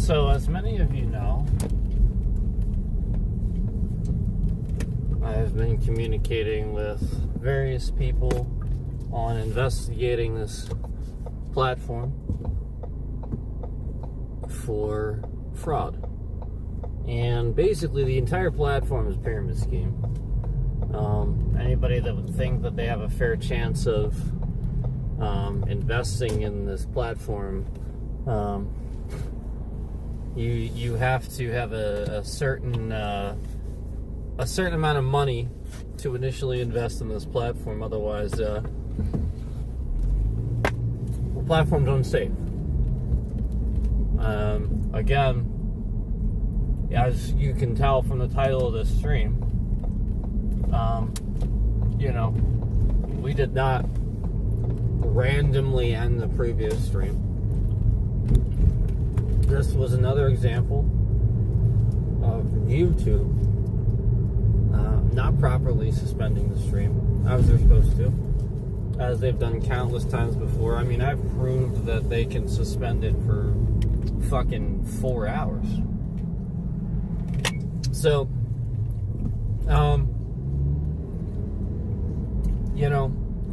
So, as many of you know, I've been communicating with various people on investigating this platform for fraud. And basically, the entire platform is a pyramid scheme. Anybody that would think that they have a fair chance of investing in this platform, you have to have a certain amount of money to initially invest in this platform. Otherwise, the platform's unsafe. Again, as you can tell from the title of this stream, we did not randomly end the previous stream. This was another example of YouTube not properly suspending the stream as they're supposed to, as they've done countless times before. I mean, I've proved that they can suspend it for fucking 4 hours. So,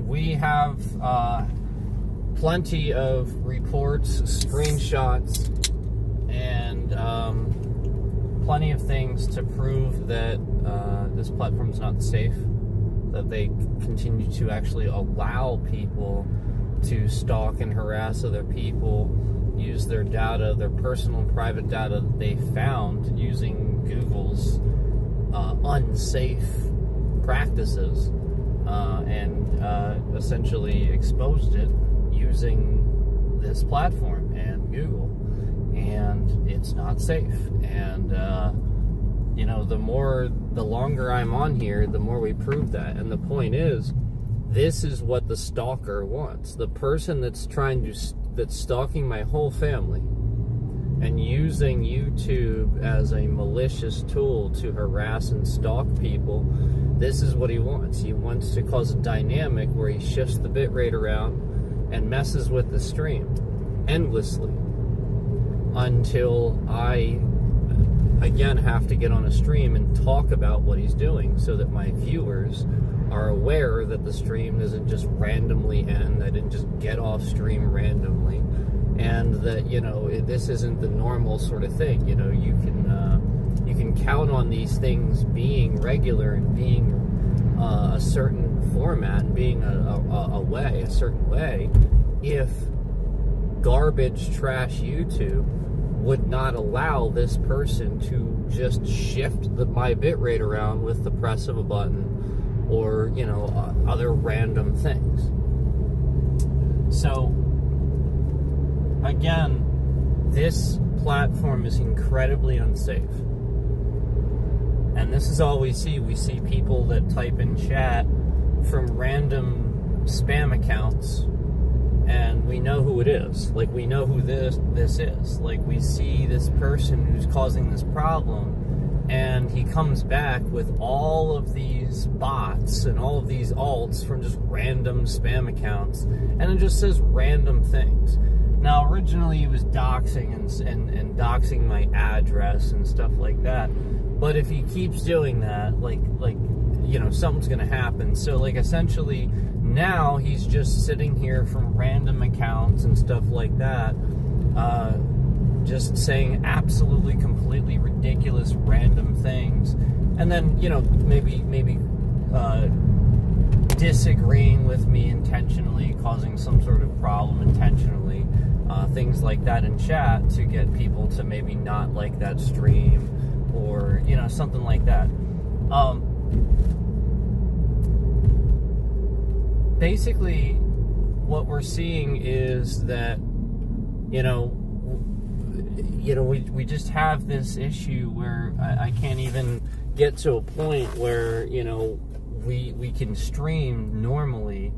we have plenty of reports, screenshots, and plenty of things to prove that this platform is not safe, that they continue to actually allow people to stalk and harass other people, use their data, their personal and private data that they found using Google's unsafe practices, and essentially exposed it using this platform and Google. And it's not safe. And the longer I'm on here, the more we prove that. And the point is, this is what the stalker wants. The person that's stalking my whole family and using YouTube as a malicious tool to harass and stalk people, this is what he wants. He wants to cause a dynamic where he shifts the bitrate around and messes with the stream endlessly until I again have to get on a stream and talk about what he's doing, so that my viewers are aware that the stream doesn't just randomly end. I didn't just get off stream randomly, and that this isn't the normal sort of thing. You can count on these things being regular and being a certain format and being a certain way, if garbage trash YouTube would not allow this person to just shift my bitrate around with the press of a button, or other random things. So again, this platform is incredibly unsafe, and this is all we see. We see people that type in chat from random spam accounts, and we know who it is. Like, we know who this is. Like, we see this person who's causing this problem, and he comes back with all of these bots and all of these alts from just random spam accounts, and it just says random things. Now, originally he was doxing and doxing my address and stuff like that, but if he keeps doing that, something's gonna happen. So, essentially, now he's just sitting here from random accounts and stuff like that, just saying absolutely, completely ridiculous, random things, and then maybe disagreeing with me intentionally, causing some sort of problem intentionally, things like that in chat to get people to maybe not like that stream, or something like that. Basically, what we're seeing is that we just have this issue where I can't even get to a point where we can stream normally,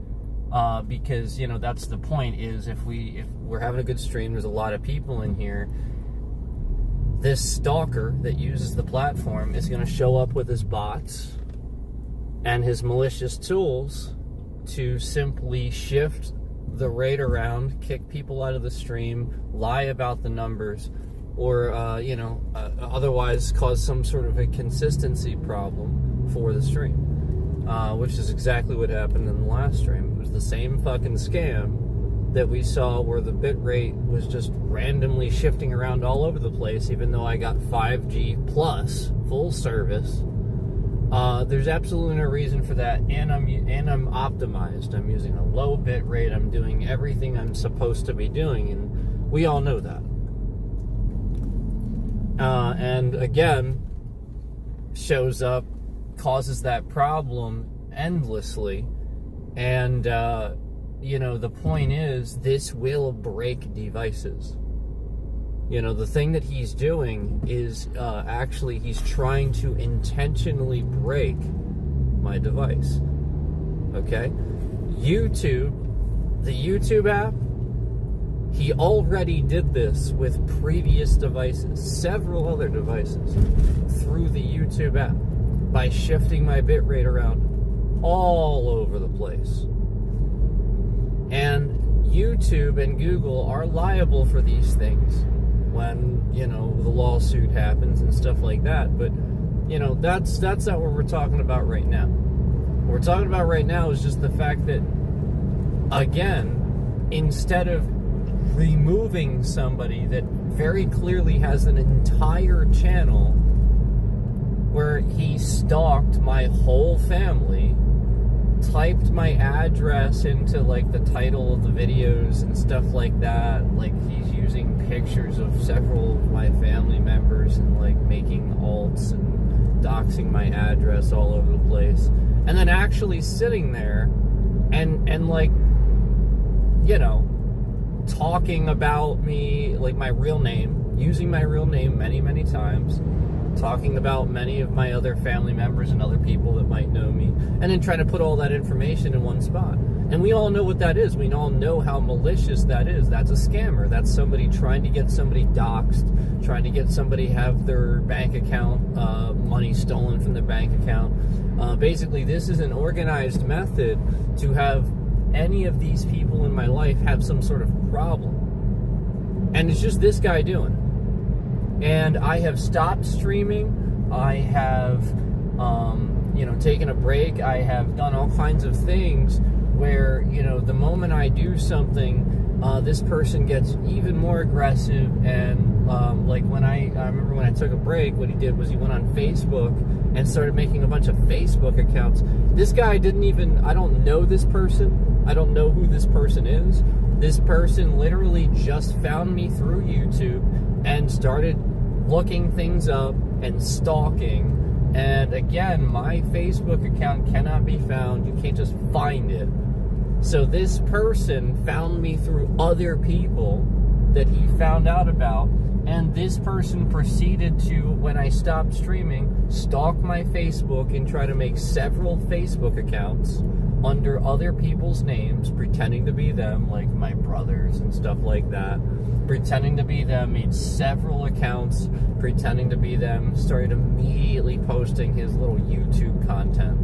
because that's the point. Is if we're having a good stream, there's a lot of people in here, this stalker that uses the platform is going to show up with his bots and his malicious tools to simply shift the rate around, kick people out of the stream, lie about the numbers, or otherwise cause some sort of a consistency problem for the stream, which is exactly what happened in the last stream. It was the same fucking scam that we saw, where the bit rate was just randomly shifting around all over the place, even though I got 5G plus full service. There's absolutely no reason for that, and I'm optimized. I'm using a low bit rate. I'm doing everything I'm supposed to be doing, and we all know that. And again, shows up, causes that problem endlessly, and the point is, this will break devices. The thing that he's doing is actually he's trying to intentionally break my device. Okay? YouTube, the YouTube app, he already did this with previous devices, several other devices, through the YouTube app, by shifting my bitrate around all over the place. And YouTube and Google are liable for these things when, the lawsuit happens and stuff like that. But, that's not what we're talking about right now. What we're talking about right now is just the fact that, again, instead of removing somebody that very clearly has an entire channel where he stalked my whole family, typed my address into the title of the videos and stuff like that, he's using pictures of several of my family members and making alts and doxing my address all over the place, and then actually sitting there and talking about me, my real name, using my real name many times, talking about many of my other family members and other people that might know me, and then trying to put all that information in one spot. And we all know what that is. We all know how malicious that is. That's a scammer. That's somebody trying to get somebody doxed, trying to get somebody have their bank account, money stolen from their bank account. Basically, this is an organized method to have any of these people in my life have some sort of problem. And it's just this guy doing it. And I have stopped streaming. I have, taken a break. I have done all kinds of things where, the moment I do something, this person gets even more aggressive. And, when I remember when I took a break, what he did was he went on Facebook and started making a bunch of Facebook accounts. This guy I don't know this person. I don't know who this person is. This person literally just found me through YouTube and started looking things up and stalking. And again, my Facebook account cannot be found. You can't just find it. So this person found me through other people that he found out about. And this person proceeded to, when I stopped streaming, stalk my Facebook and try to make several Facebook accounts under other people's names, pretending to be them, like my brothers and stuff like that. Pretending to be them, made several accounts pretending to be them, started immediately posting his little YouTube content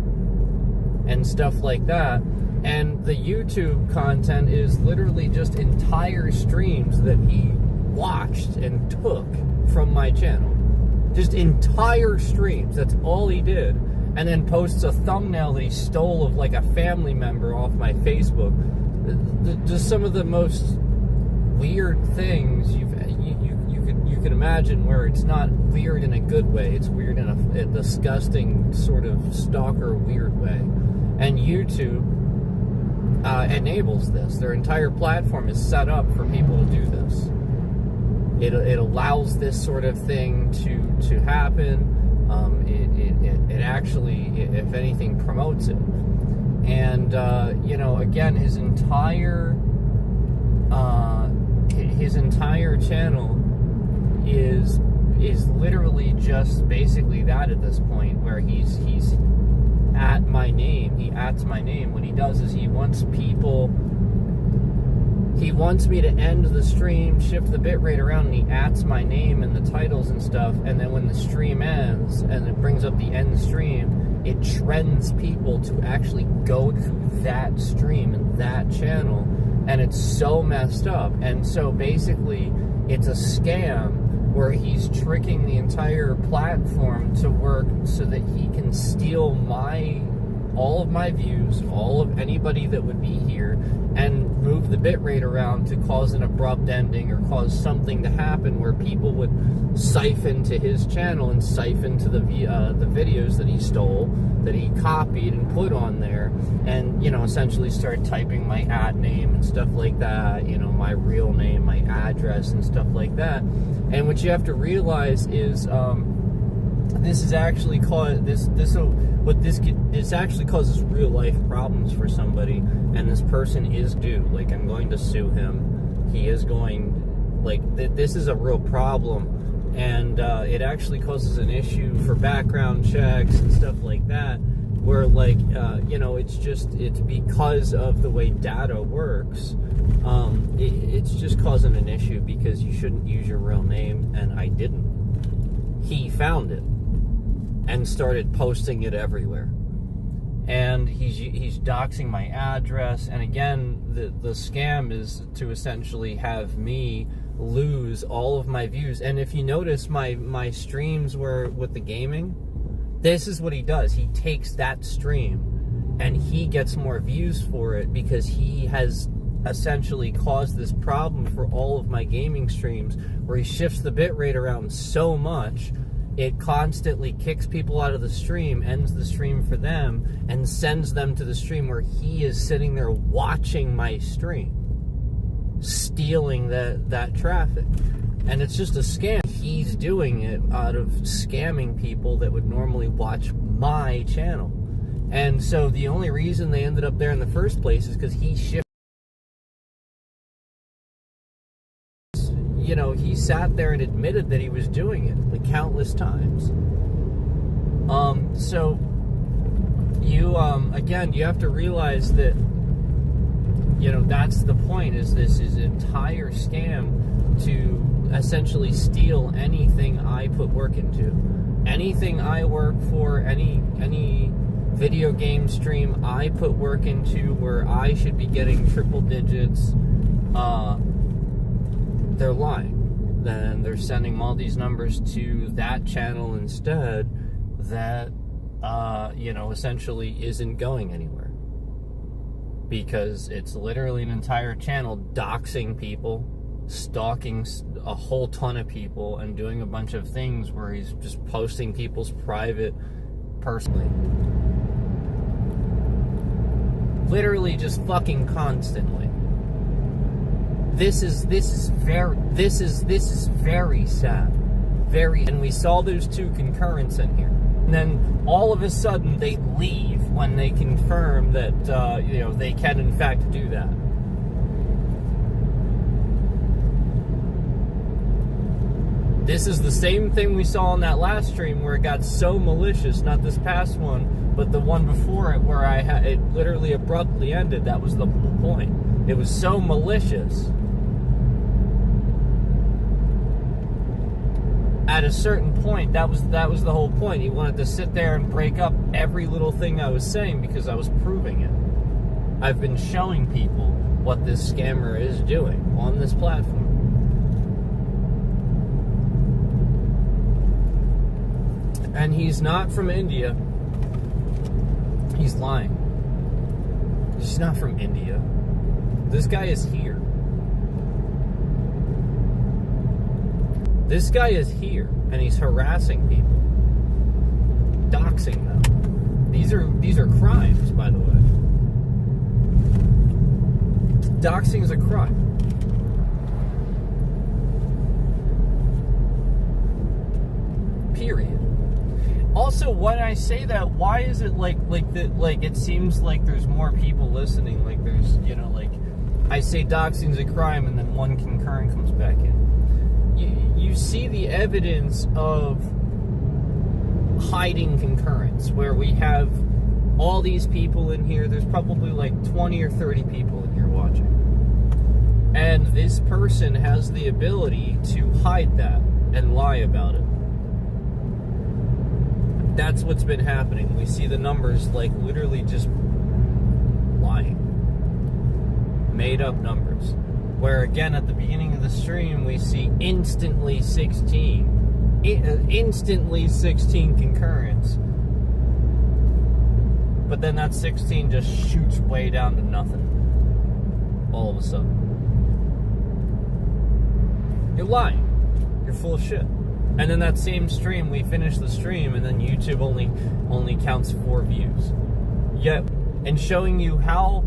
and stuff like that. And the YouTube content is literally just entire streams that he watched and took from my channel. Just entire streams, that's all he did. And then posts a thumbnail that he stole of a family member off my Facebook. Just some of the most weird things you could imagine, where it's not weird in a good way, it's weird in a disgusting sort of stalker weird way. And YouTube enables this. Their entire platform is set up for people to do this. It allows this sort of thing to happen. It actually, if anything, promotes it. And again, his entire channel is literally just basically that at this point, where he's at my name. He ats my name. What he does is he wants me to end the stream, shift the bitrate around, and he ats my name and the titles and stuff, and then when the stream ends and it brings up the end stream, it trends people to actually go to that stream and that channel, and it's so messed up. And so basically it's a scam where he's tricking the entire platform to work so that he can steal all of my views, all of anybody that would be here, and move the bitrate around to cause an abrupt ending or cause something to happen where people would siphon to his channel and siphon to the videos that he stole, that he copied and put on there, and, you know, essentially start typing my @name and stuff like that, you know, my real name, my address and stuff like that. And what you have to realize is, this actually causes real life problems for somebody, and this person is due. Like, I'm going to sue him. He is going, like, this is a real problem, and it actually causes an issue for background checks and stuff like that, where, like, you know, it's because of the way data works. It's just causing an issue because you shouldn't use your real name, and I didn't. He found it and started posting it everywhere, and he's doxing my address. And again, the scam is to essentially have me lose all of my views. And if you notice, my streams were with the gaming, this is what he does. He takes that stream and he gets more views for it because he has essentially caused this problem for all of my gaming streams, where he shifts the bitrate around so much it constantly kicks people out of the stream, ends the stream for them, and sends them to the stream where he is sitting there watching my stream, stealing that traffic. And it's just a scam. He's doing it out of scamming people that would normally watch my channel. And so the only reason they ended up there in the first place is because he shifted. You know, he sat there and admitted that he was doing it, like, countless times. So you, again, you have to realize that, you know, that's the point, is this is an entire scam to essentially steal anything I put work into. Anything I work for, any video game stream I put work into where I should be getting triple digits, they're lying. Then they're sending all these numbers to that channel instead that, you know, essentially isn't going anywhere. Because it's literally an entire channel doxing people, stalking a whole ton of people, and doing a bunch of things where he's just posting people's private, personally. Literally just fucking constantly. This is very sad. And we saw those two concurrents in here. And then all of a sudden they leave when they confirm that, you know, they can in fact do that. This is the same thing we saw in that last stream where it got so malicious, not this past one, but the one before it, where it literally abruptly ended. That was the whole point. It was so malicious. At a certain point, that was the whole point. He wanted to sit there and break up every little thing I was saying because I was proving it. I've been showing people what this scammer is doing on this platform. And he's not from India. He's lying. He's not from India. This guy is here. This guy is here, and he's harassing people, doxing them. These are crimes, by the way. Doxing is a crime. Period. Also, when I say that, why is it like it seems like there's more people listening? Like there's, you know, like I say doxing's a crime, and then one concurrent comes back in. You see the evidence of hiding concurrence, where we have all these people in here. There's probably like 20 or 30 people in here watching. And this person has the ability to hide that and lie about it. That's what's been happening. We see the numbers like literally just lying. Made up numbers. Where again, at the beginning of the stream, we see instantly 16. Instantly 16 concurrents. But then that 16 just shoots way down to nothing. All of a sudden. You're lying. You're full of shit. And then that same stream, we finish the stream, and then YouTube only counts 4 views. Yet, and showing you how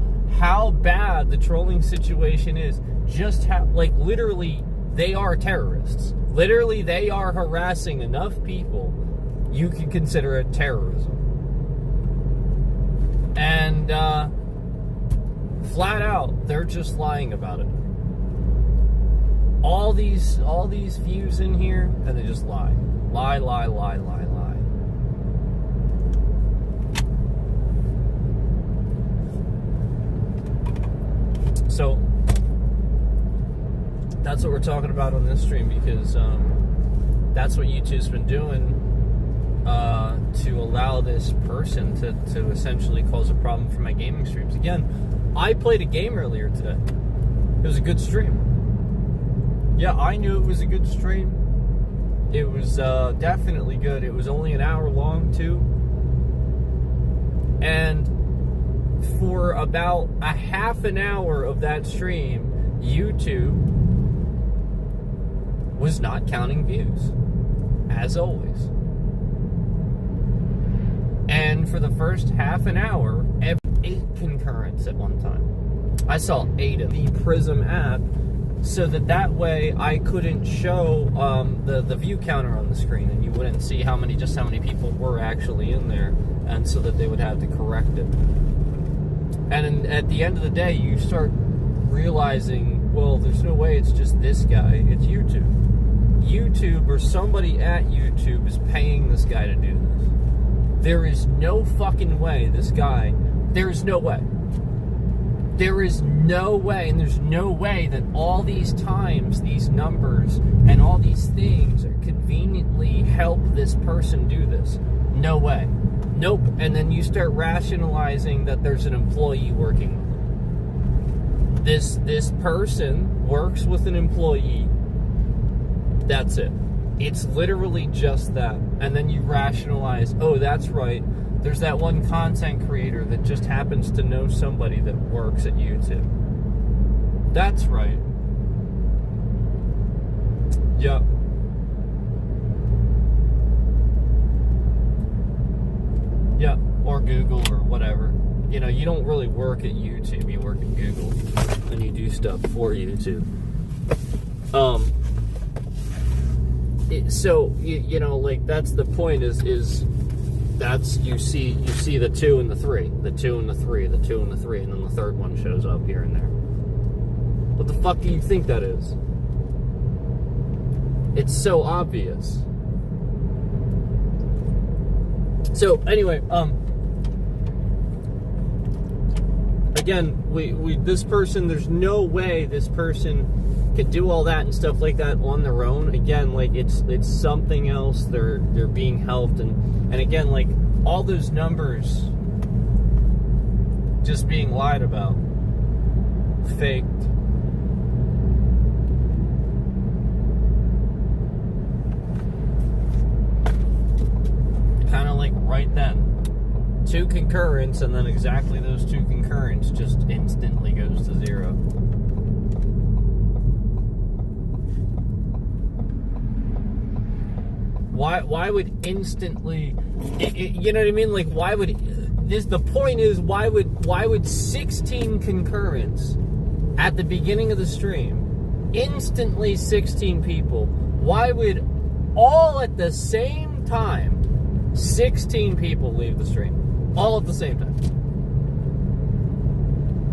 bad the trolling situation is. Just how, like, literally, they are terrorists. Literally, they are harassing enough people, you could consider it terrorism. And, flat out, they're just lying about it. All these views in here, and they just lie. Lie, lie, lie, lie, lie. So, that's what we're talking about on this stream, because that's what YouTube's been doing to allow this person to essentially cause a problem for my gaming streams. Again, I played a game earlier today. It was a good stream. Yeah, I knew it was a good stream. It was definitely good. It was only an hour long, too. And for about a half an hour of that stream, YouTube was not counting views, as always. And for the first half an hour, 8 concurrents at one time. I saw 8 of the Prism app, so that way I couldn't show the view counter on the screen, and you wouldn't see how many people were actually in there, and so that they would have to correct it. And at the end of the day, you start realizing, well, there's no way it's just this guy, it's YouTube. YouTube or somebody at YouTube is paying this guy to do this. There is no fucking way this guy, there's no way. There is no way, and there's no way that all these times, these numbers, and all these things are conveniently help this person do this. No way. Nope. And then you start rationalizing that there's an employee working with it. This person works with an employee. That's it. It's literally just that. And then you rationalize, oh, that's right. There's that one content creator that just happens to know somebody that works at YouTube. That's right. Yep. Yep. Or Google or whatever. You know, you don't really work at YouTube. You work at Google. And you do stuff for YouTube. So, you know, like, that's the point is that's, you see the 2 and the 3, the 2 and the 3, the 2 and the 3, and then the third one shows up here and there. What the fuck do you think that is? It's so obvious. So anyway, again, this person, there's no way this person could do all that and stuff like that on their own. Again, like, it's something else. They're being helped, and again, like, all those numbers just being lied about, faked. Kind of like right then, 2 concurrents, and then exactly those 2 concurrents just instantly goes to 0. Why would instantly, you know what I mean? Like, why would this? The point is, why would 16 concurrents at the beginning of the stream, instantly 16 people? Why would all at the same time 16 people leave the stream, all at the same time?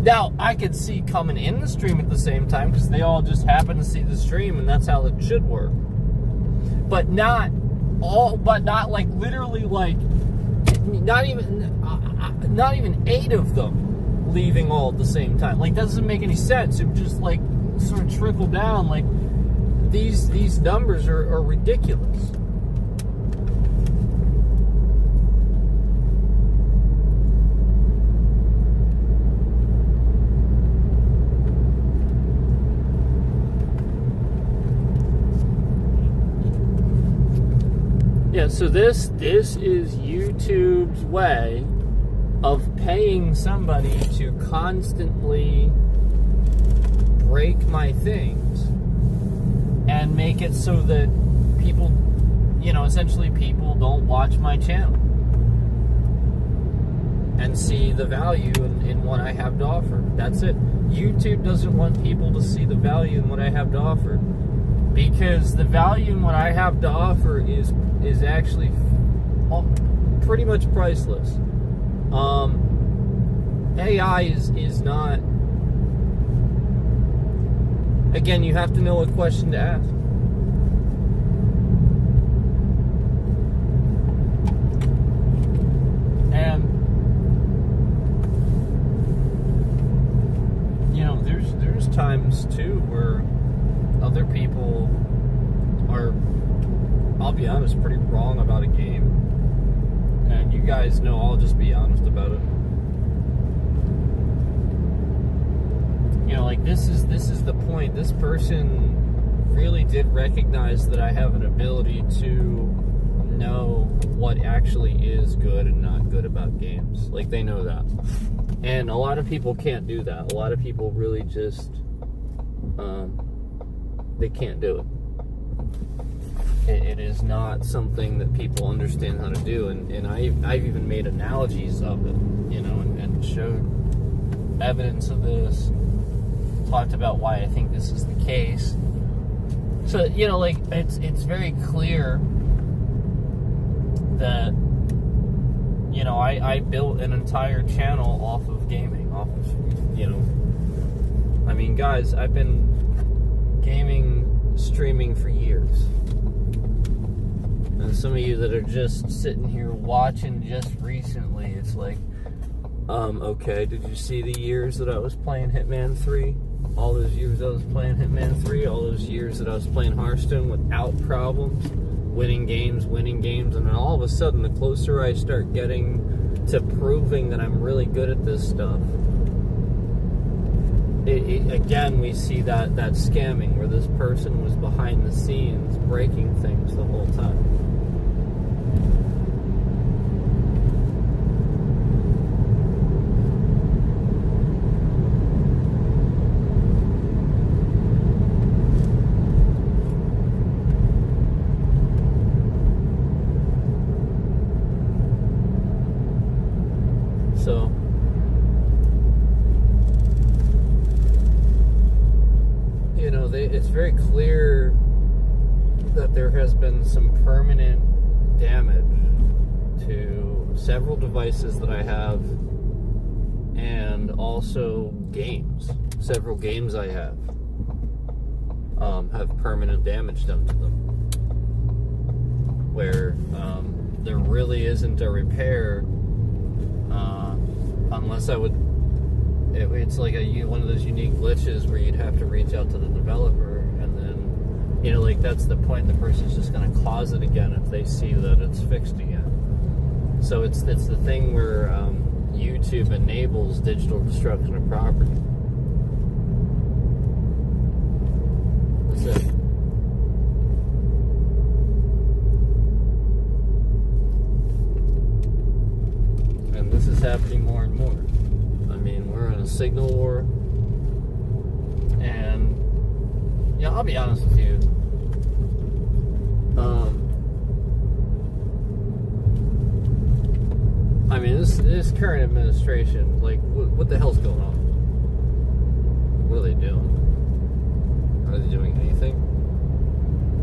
Now, I could see coming in the stream at the same time because they all just happen to see the stream, and that's how it should work. But not like literally, like, not even 8 of them leaving all at the same time. Like, that doesn't make any sense. It would just, like, sort of trickle down. Like, these numbers are ridiculous. Yeah, so this is YouTube's way of paying somebody to constantly break my things and make it so that people, essentially people don't watch my channel and see the value in what I have to offer. That's it. YouTube doesn't want people to see the value in what I have to offer, because the value in what I have to offer is actually pretty much priceless. AI is not. Again, you have to know what question to ask. And there's times too where other people are, I'll be honest, pretty wrong about a game. And you guys know I'll just be honest about it. This is the point. This person really did recognize that I have an ability to know what actually is good and not good about games. They know that. And a lot of people can't do that. A lot of people really just, they can't do it. It is not something that people understand how to do. And I've even made analogies of it, and showed evidence of this. Talked about why I think this is the case. So, it's very clear that, I built an entire channel off of gaming, off of, guys, I've been gaming, streaming for years. And some of you that are just sitting here watching just recently, it's like, okay, did you see the years that I was playing Hitman 3? All those years I was playing Hitman 3, all those years that I was playing Hearthstone without problems, winning games, and then all of a sudden, the closer I start getting to proving that I'm really good at this stuff, again, we see that scamming, where this person was behind the scenes breaking things the whole time. So, it's very clear that there has been some permanent damage to several devices that I have, and also games. Several games I have permanent damage done to them, where there really isn't a repair. Unless I would, it's like one of those unique glitches where you'd have to reach out to the developer, and then, that's the point. The person's just going to cause it again if they see that it's fixed again. So it's the thing where YouTube enables digital destruction of property. That's it. This is happening more and more. We're in a signal war, and I'll be honest with you. This current administration, what the hell's going on? What are they doing? Are they doing anything?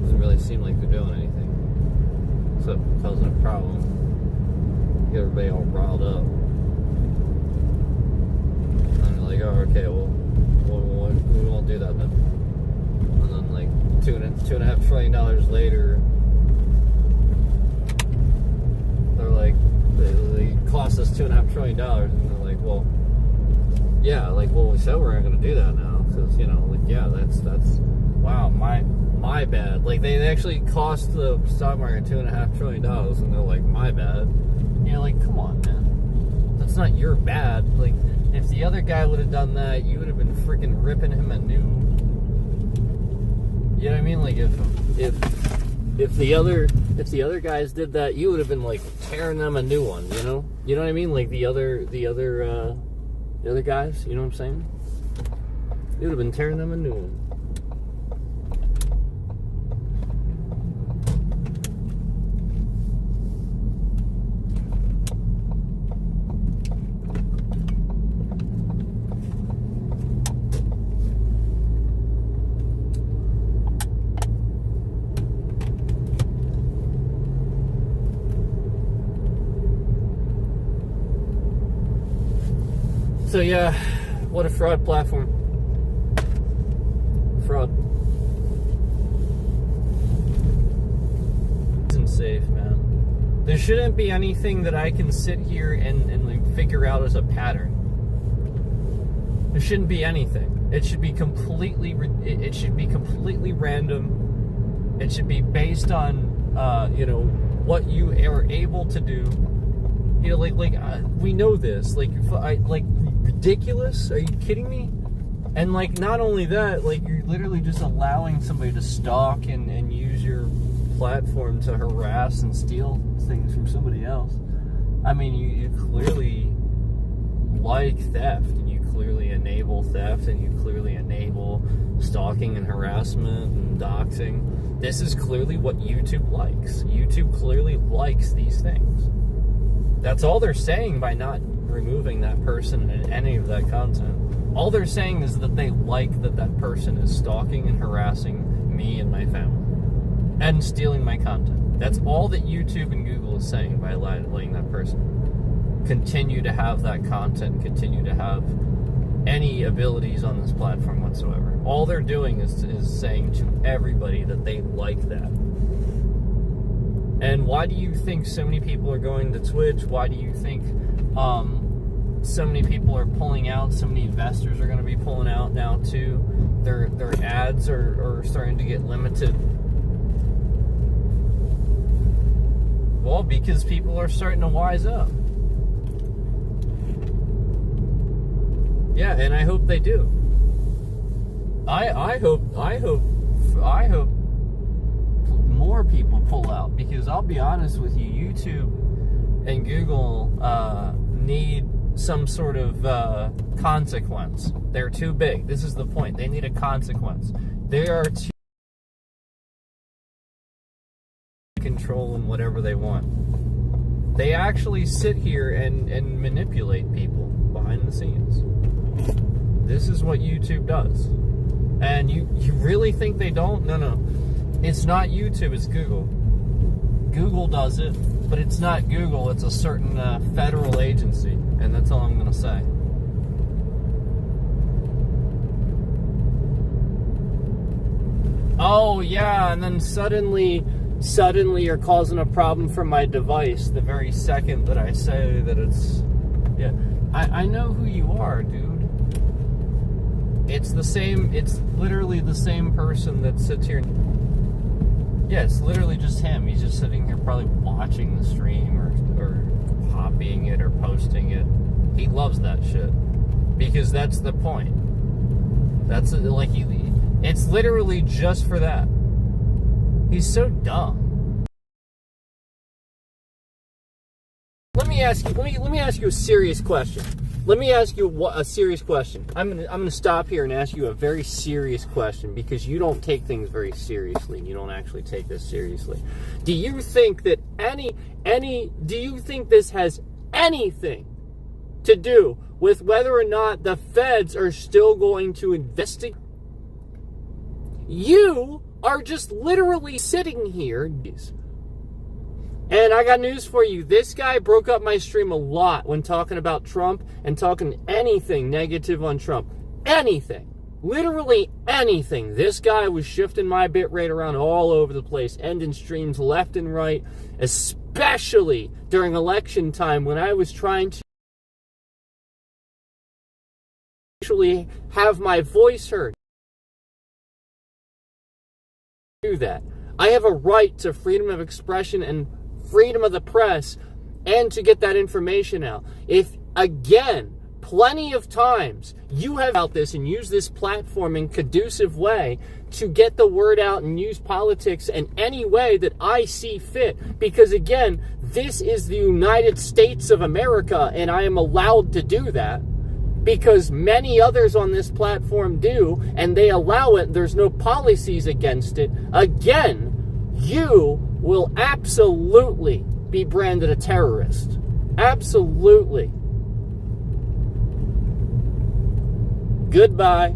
Doesn't really seem like they're doing anything, except causing a problem. Get everybody all riled up. And they're like, oh, okay, well, we won't do that then. And then, $2.5 trillion later, they're like, they cost us $2.5 trillion, and they're like, well, yeah, we said we weren't going to do that now, because, yeah, that's, wow, my bad. They actually cost the stock market $2.5 trillion, and they're like, my bad. Come on, man. That's not your bad. If the other guy would have done that, you would have been freaking ripping him a new... You know what I mean? if the other guys did that, you would have been like tearing them a new one, you know what I mean? Like the other guys, you know what I'm saying? You would have been tearing them a new one. So yeah, what a fraud platform. Fraud. Isn't safe, man. There shouldn't be anything that I can sit here and like figure out as a pattern. There shouldn't be anything. It should be completely random. It should be based on what you are able to do. You know, we know this. Ridiculous? Are you kidding me? And like, not only that, like, you're literally just allowing somebody to stalk and use your platform to harass and steal things from somebody else. I mean, you clearly like theft, and you clearly enable theft, and you clearly enable stalking and harassment and doxing. This is clearly what YouTube likes. YouTube clearly likes these things. That's all they're saying by not removing that person in any of that content. All they're saying is that they like that person is stalking and harassing me and my family and stealing my content. That's all that YouTube and Google is saying by letting that person continue to have that content, continue to have any abilities on this platform whatsoever. All they're doing is saying to everybody that they like that. And why do you think so many people are going to Twitch? Why do you think so many people are pulling out? So many investors are going to be pulling out now too. Their ads are starting to get limited. Well, because people are starting to wise up. Yeah, and I hope they do. I hope more people pull out, because I'll be honest with you, YouTube and Google need some sort of consequence. They're too big. This is the point. They need a consequence. They are too controlling whatever they want. They actually sit here and manipulate people behind the scenes. This is what YouTube does. And you really think they don't? No. It's not YouTube, it's Google. Google does it, but it's not Google, it's a certain federal agency. And that's all I'm going to say. Oh, yeah, and then suddenly you're causing a problem for my device the very second that I say that it's... Yeah, I know who you are, dude. It's literally the same person that sits here. Yeah, it's literally just him. He's just sitting here probably watching the stream or copying it or posting it. He loves that shit. Because that's the point. It's literally just for that. He's so dumb. Let me ask you a serious question. Let me ask you a serious question. I'm gonna stop here and ask you a very serious question, because you don't take things very seriously. You don't actually take this seriously. Do you think that do you think this has anything to do with whether or not the feds are still going to investigate? You are just literally sitting here. And I got news for you. This guy broke up my stream a lot when talking about Trump and talking anything negative on Trump. Anything. Literally anything. This guy was shifting my bitrate around all over the place, ending streams left and right, especially during election time when I was trying to actually have my voice heard. Do that. I have a right to freedom of expression and freedom of the press, and to get that information out. If, again, plenty of times you have out this and use this platform in conducive way to get the word out and use politics in any way that I see fit. Because again, this is the United States of America, and I am allowed to do that because many others on this platform do, and they allow it. There's no policies against it. Again, you will absolutely be branded a terrorist. Absolutely. Goodbye.